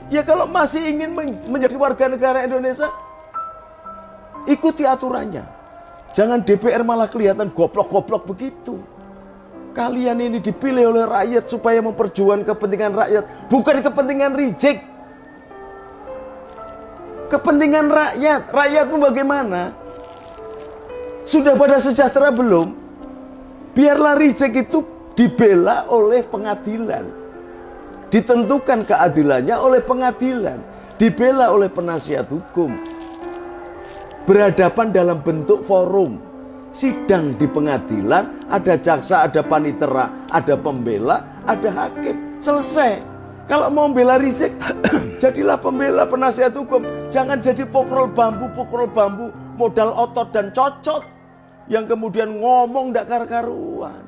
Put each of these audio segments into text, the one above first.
Ya kalau masih ingin menjadi warga negara Indonesia, ikuti aturannya. Jangan DPR malah kelihatan goblok-goblok begitu. Kalian ini dipilih oleh rakyat supaya memperjuangkan kepentingan rakyat, bukan kepentingan reject. Kepentingan rakyat. Rakyatmu bagaimana? Sudah pada sejahtera belum? Biarlah reject itu dibela oleh pengadilan. Ditentukan keadilannya oleh pengadilan. Dibela oleh penasihat hukum. Berhadapan dalam bentuk forum. Sidang di pengadilan, ada jaksa, ada panitera, ada pembela, ada hakim. Selesai. Kalau mau bela reject, jadilah pembela penasihat hukum. Jangan jadi pokrol bambu, modal otot dan cocot. Yang kemudian ngomong ndak karu-karuan.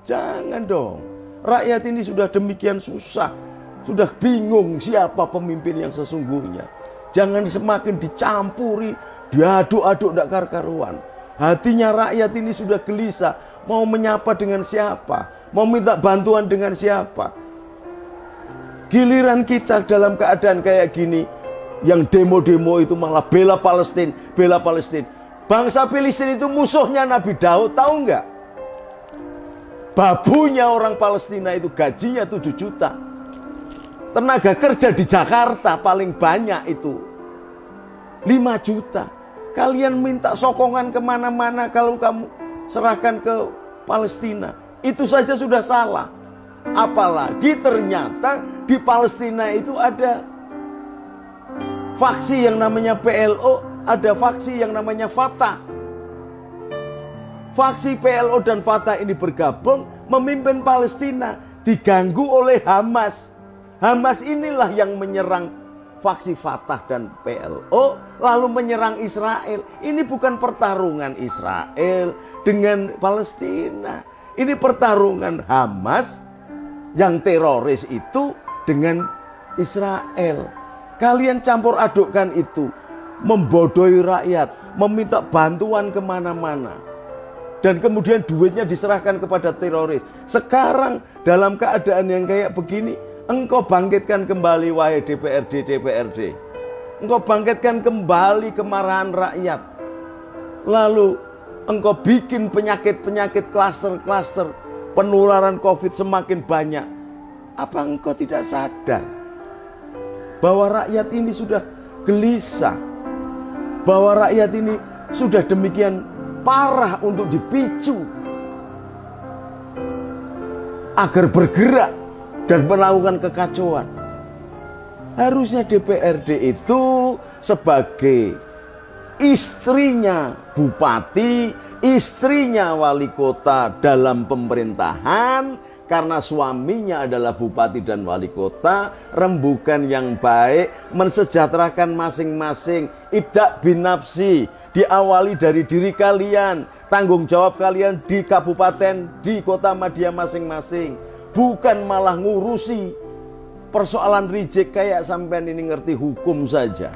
Jangan dong. Rakyat ini sudah demikian susah. Sudah bingung siapa pemimpin yang sesungguhnya. Jangan semakin dicampuri, diaduk-aduk ndak karu-karuan. Hatinya rakyat ini sudah gelisah. Mau menyapa dengan siapa? Mau minta bantuan dengan siapa? Giliran kita dalam keadaan kayak gini, yang demo-demo itu malah bela Palestina, bela Palestina. Bangsa Filistin itu musuhnya Nabi Daud, tahu nggak? Babunya orang Palestina itu gajinya 7 juta. Tenaga kerja di Jakarta paling banyak itu 5 juta. Kalian minta sokongan kemana-mana kalau kamu serahkan ke Palestina. Itu saja sudah salah. Apalagi ternyata di Palestina itu ada faksi yang namanya PLO, ada faksi yang namanya Fatah. Faksi PLO dan Fatah ini bergabung memimpin Palestina, diganggu oleh Hamas. Hamas inilah yang menyerang faksi Fatah dan PLO, lalu menyerang Israel. Ini bukan pertarungan Israel dengan Palestina. Ini pertarungan Hamas yang teroris itu dengan Israel. Kalian campur adukkan itu, membodohi rakyat, meminta bantuan kemana-mana, dan kemudian duitnya diserahkan kepada teroris. Sekarang dalam keadaan yang kayak begini, engkau bangkitkan kembali wahai DPRD. Engkau bangkitkan kembali kemarahan rakyat. Lalu engkau bikin penyakit-penyakit klaster-klaster, penularan COVID semakin banyak. Apa engkau tidak sadar bahwa rakyat ini sudah gelisah, bahwa rakyat ini sudah demikian parah untuk dipicu agar bergerak dan melakukan kekacauan? Harusnya DPRD itu sebagai istrinya bupati, istrinya wali kota dalam pemerintahan, karena suaminya adalah bupati dan wali kota, rembukan yang baik, mensejahterakan masing-masing. Ibda bin nafsi, diawali dari diri kalian, tanggung jawab kalian di kabupaten, di kota Madia masing-masing. Bukan malah ngurusi persoalan reject kayak sampean ini ngerti hukum saja.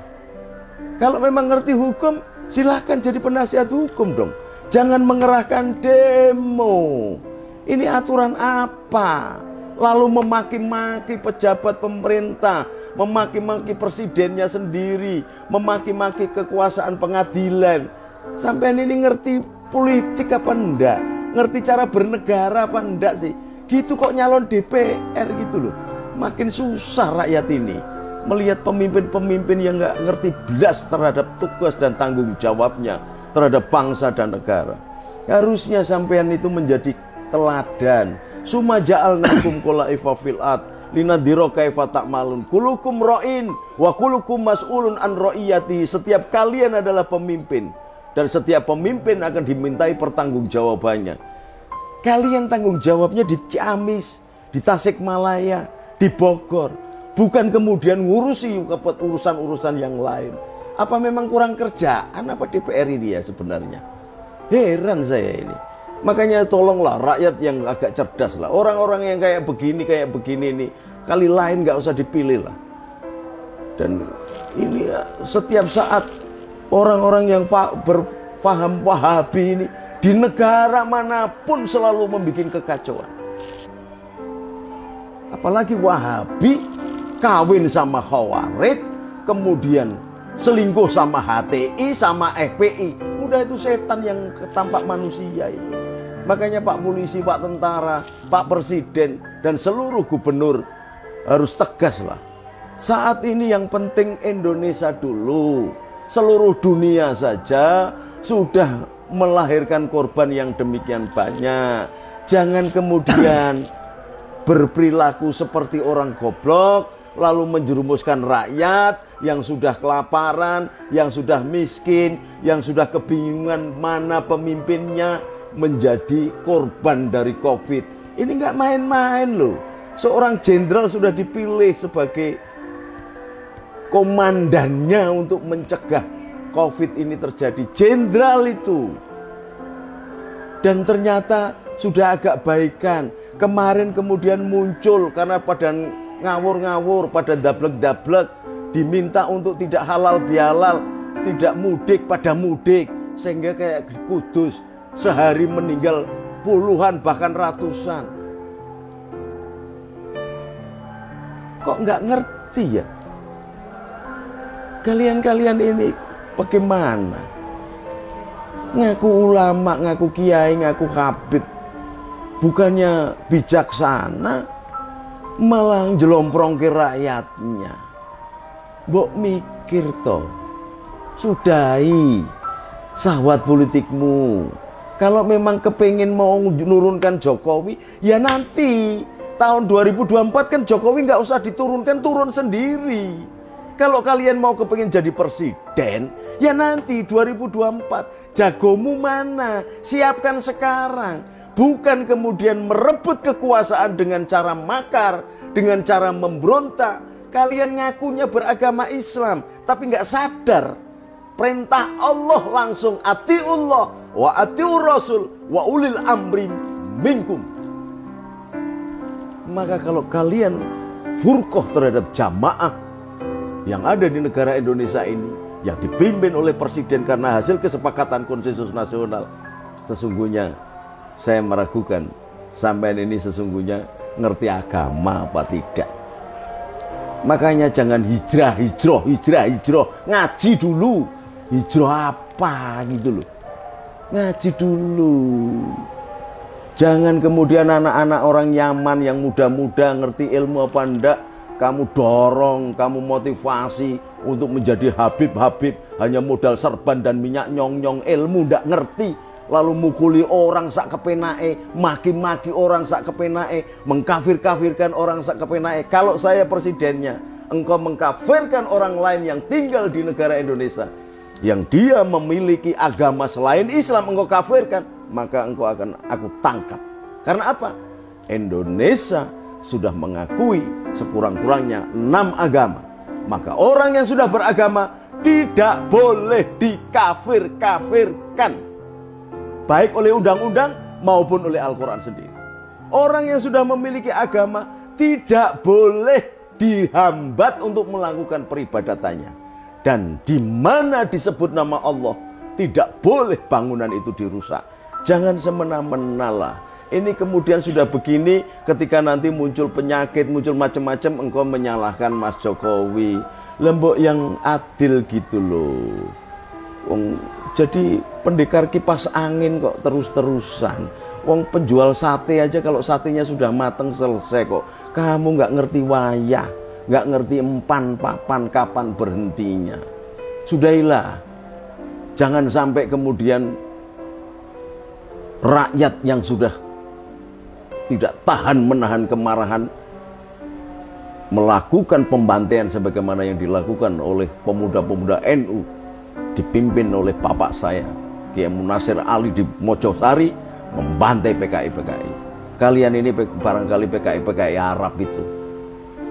Kalau memang ngerti hukum, silahkan jadi penasihat hukum dong. Jangan mengerahkan demo. Ini aturan apa? Lalu memaki-maki pejabat pemerintah, memaki-maki presidennya sendiri, memaki-maki kekuasaan pengadilan. Sampean ini ngerti politik apa enggak? Ngerti cara bernegara apa enggak sih? Gitu kok nyalon DPR gitu loh. Makin susah rakyat ini melihat pemimpin-pemimpin yang nggak ngerti belas terhadap tugas dan tanggung jawabnya terhadap bangsa dan negara. Harusnya sampean itu menjadi teladan. Summa ja'alnakum khala'ifa fil ard linadhira kaifa ta'malun. Kulukum ra'in wa kulukum mas'ulun an ra'iyati. Setiap kalian adalah pemimpin, dan setiap pemimpin akan dimintai pertanggungjawabannya. Kalian tanggung jawabnya di Ciamis, di Tasikmalaya, di Bogor. Bukan kemudian ngurusi urusan-urusan yang lain. Apa memang kurang kerjaan apa DPR ini ya sebenarnya? Heran saya ini. Makanya tolonglah rakyat yang agak cerdas lah. Orang-orang yang kayak begini ini, kali lain gak usah dipilih lah. Dan ini setiap saat orang-orang yang berfaham Wahabi ini di negara manapun selalu membuat kekacauan. Apalagi Wahabi kawin sama Khawarij, kemudian selingkuh sama HTI, sama FPI. Udah itu setan yang tampak manusia itu. Makanya Pak Polisi, Pak Tentara, Pak Presiden, dan seluruh gubernur harus tegas lah. Saat ini yang penting Indonesia dulu. Seluruh dunia saja sudah melahirkan korban yang demikian banyak. Jangan kemudian berperilaku seperti orang goblok, lalu menjerumuskan rakyat yang sudah kelaparan, yang sudah miskin, yang sudah kebingungan mana pemimpinnya, menjadi korban dari COVID. Ini nggak main-main loh. Seorang jenderal sudah dipilih sebagai komandannya untuk mencegah COVID ini terjadi. Jenderal itu. Dan ternyata sudah agak baikan. Kemarin kemudian muncul karena pada ngawur-ngawur, pada dablek-dablek, diminta untuk tidak halal bihalal, tidak mudik pada mudik, sehingga kayak di Kudus sehari meninggal puluhan bahkan ratusan. Kok nggak ngerti ya? Kalian ini bagaimana? Ngaku ulama, ngaku kiai, ngaku habib, bukannya bijaksana, malah jelomprong ke rakyatnya. Mbok mikir toh, sudahi sahwat politikmu. Kalau memang kepingin mau menurunkan Jokowi, ya nanti tahun 2024 kan Jokowi nggak usah diturunkan, turun sendiri. Kalau kalian mau kepingin jadi presiden, ya nanti 2024 jagomu mana? Siapkan sekarang. Bukan kemudian merebut kekuasaan dengan cara makar, dengan cara memberontak. Kalian ngakunya beragama Islam, tapi nggak sadar. Perintah Allah langsung atiullah wa atiur rasul wa ulil amri minkum. Maka kalau kalian furqah terhadap jamaah yang ada di negara Indonesia ini, yang dipimpin oleh presiden karena hasil kesepakatan konsensus nasional, sesungguhnya saya meragukan sampean ini sesungguhnya ngerti agama apa tidak. Makanya jangan hijrah, ngaji dulu. Hijrah apa gitu loh. Ngaji dulu. Jangan kemudian anak-anak orang Yaman yang muda-muda ngerti ilmu apa enggak, kamu dorong, kamu motivasi untuk menjadi habib-habib, hanya modal serban dan minyak nyong-nyong, ilmu ndak ngerti, lalu mukuli orang sak kepenae, maki-maki orang sak kepenae, mengkafir-kafirkan orang sak kepenae. Kalau saya presidennya, engkau mengkafirkan orang lain yang tinggal di negara Indonesia, yang dia memiliki agama selain Islam, engkau kafirkan, maka engkau akan aku tangkap. Karena apa? Indonesia sudah mengakui sekurang-kurangnya 6 agama. Maka orang yang sudah beragama tidak boleh dikafir-kafirkan, baik oleh undang-undang maupun oleh Al-Quran sendiri. Orang yang sudah memiliki agama tidak boleh dihambat untuk melakukan peribadatannya. Dan di mana disebut nama Allah, tidak boleh bangunan itu dirusak. Jangan semena-mena lah. Ini kemudian sudah begini, ketika nanti muncul penyakit, muncul macam-macam, engkau menyalahkan Mas Jokowi. Lembok yang adil gitu loh. Jadi pendekar kipas angin kok terus-terusan. Wong penjual sate aja kalau satenya sudah mateng selesai kok. Kamu nggak ngerti wayah, nggak ngerti empan papan kapan berhentinya. Sudahilah. Jangan sampai kemudian rakyat yang sudah tidak tahan menahan kemarahan melakukan pembantaian sebagaimana yang dilakukan oleh pemuda-pemuda NU dipimpin oleh bapak saya Kiai Munasir Ali di Mojosari, membantai PKI. Kalian ini barangkali PKI Arab itu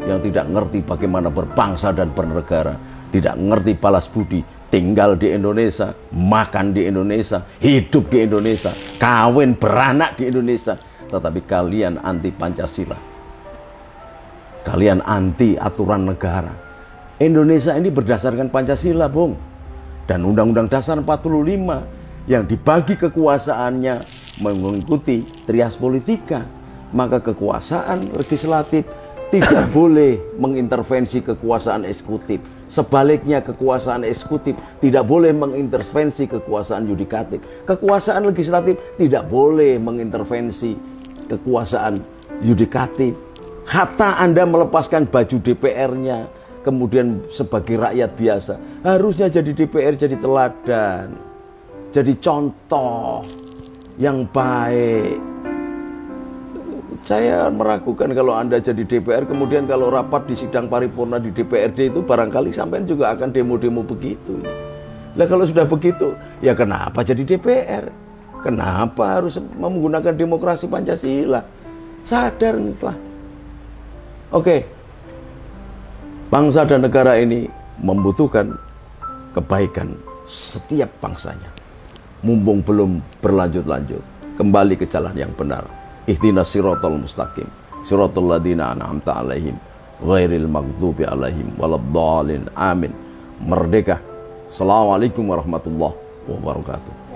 yang tidak ngerti bagaimana berbangsa dan bernegara, tidak ngerti balas budi, tinggal di Indonesia, makan di Indonesia, hidup di Indonesia, kawin beranak di Indonesia, tetapi kalian anti Pancasila, kalian anti aturan negara. Indonesia ini berdasarkan Pancasila, Bung, dan Undang-Undang Dasar 45 yang dibagi kekuasaannya mengikuti trias politika. Maka kekuasaan legislatif, tidak boleh mengintervensi kekuasaan eksekutif. Sebaliknya, kekuasaan eksekutif tidak boleh mengintervensi kekuasaan yudikatif. Kekuasaan legislatif tidak boleh mengintervensi kekuasaan yudikatif. Hatta Anda melepaskan baju DPR-nya, kemudian sebagai rakyat biasa, harusnya jadi DPR jadi teladan, jadi contoh yang baik. Saya meragukan kalau Anda jadi DPR, kemudian kalau rapat di sidang paripurna di DPRD itu barangkali sampean juga akan demo-demo begitu. Nah kalau sudah begitu, ya kenapa jadi DPR? Kenapa harus menggunakan demokrasi Pancasila? Sadarlah. Oke, bangsa dan negara ini membutuhkan kebaikan setiap bangsanya. Mumpung belum berlanjut-lanjut, kembali ke jalan yang benar. Ihdinas siratal mustaqim, siratal ladzina an'amta 'alaihim, ghairil maghdubi 'alaihim waladdallin. Amin. Merdeka. Assalamualaikum warahmatullahi wabarakatuh.